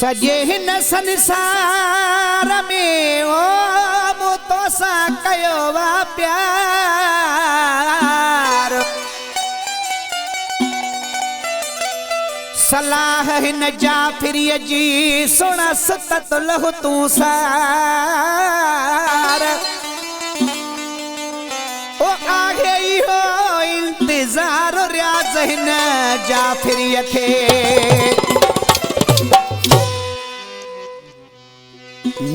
सजे हिन संसार में ओ मो तो सा कयो वा प्यार सलाह हिन जाफिरीअ जी सुणस त लहु तू सार ओ आहे इहो इंतजार रियाज़ हिन जाफिरीअ खे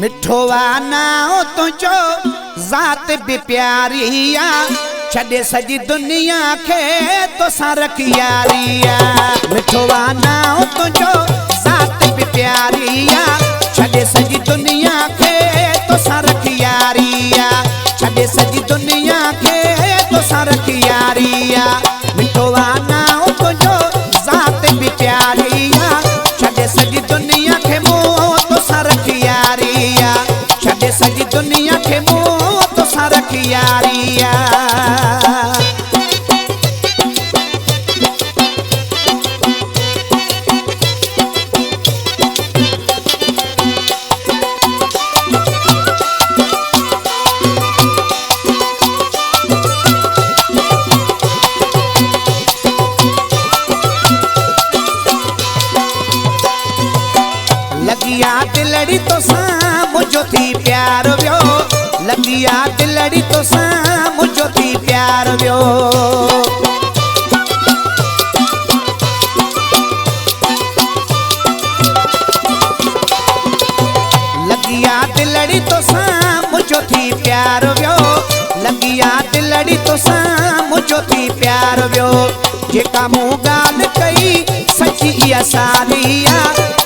मिठो वाना तुझो ज़ात भी प्यारिया छड़े सजी दुनिया के तो सारख यारिया मिठो वाना तुझो ज़ात भी प्यारिया छड़े सजी दुनिया के तो सारख यारिया छड़े सजी दुनिया के तो सारख यारिया मिठो वाना तुझो ज़ात भी प्यारिया छड़े सजी दुनिया के मुँह तो सारख यारिया छड़े सजी दुनिया के मुँह तो सारख यारिया लगिया दिलड़ी तो सा मुझो थी प्यार व्यो लगिया दिलड़ी तो सा मुझो थी प्यार व्यो लगिया दिलड़ी तो सा मुझो थी प्यार व्यो लगिया दिलड़ी तो सा मुझो थी प्यार व्यो जेका मूं गाल कई सची इया सारिया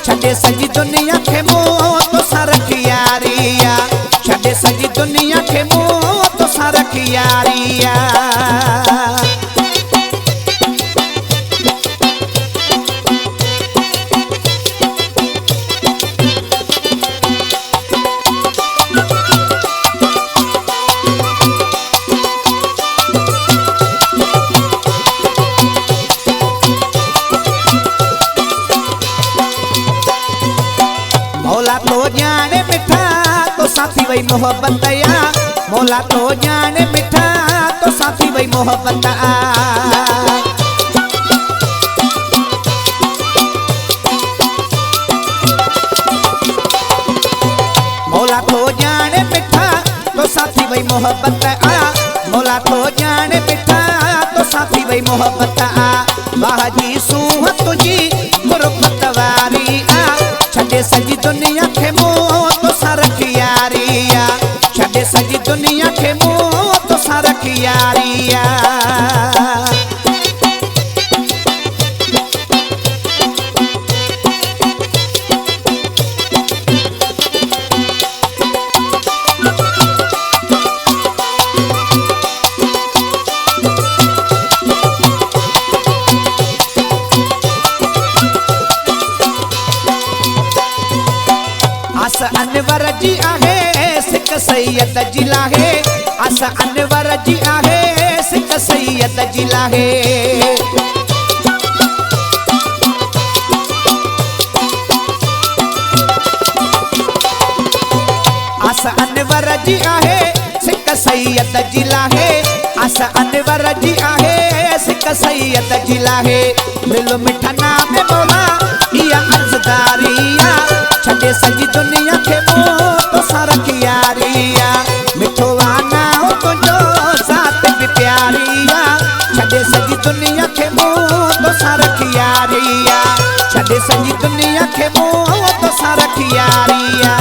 छड़े सजी दुनिया के मुँह तो सारख यारिया छड़े सजी दुनिया के मुँह तो सारख यारिया मौला तो जाने मिठा तो साथी वही मोहब्बत या मौला तो जाने मिठा तो साथी वही मोहब्बत मौला तो जाने मिठा तो साथी वही मोहब्बत मौला तो जाने मिठा तो साथी वही मोहब्बत वाह जी सूह तुझी गुरबत वारी छड़े सजी दुनिया के मुँह तो सारख यारिया छड़े सजी दुनिया के मुँह तो सारख यारिया आस अनवर जी आहे सिक सैयद जी लाहे आस अनवर जी आहे सिक सैयद जी लाहे आस अनवर जी आहे सिक सैयद जी लाहे आस अनवर जी आहे सिक सैयद जी लाहे मिलो मिठा नाम मौला इया अर्ज़दारिया छड़े सजी दुनिया के मुँह तो सारख यारिया मिठो वाना तुझो ज़ात भी प्यारिया छड़े सजी दुनिया के मुँह तो सारख यारिया छड़े सजी दुनिया के मुँह तो सारख यारिया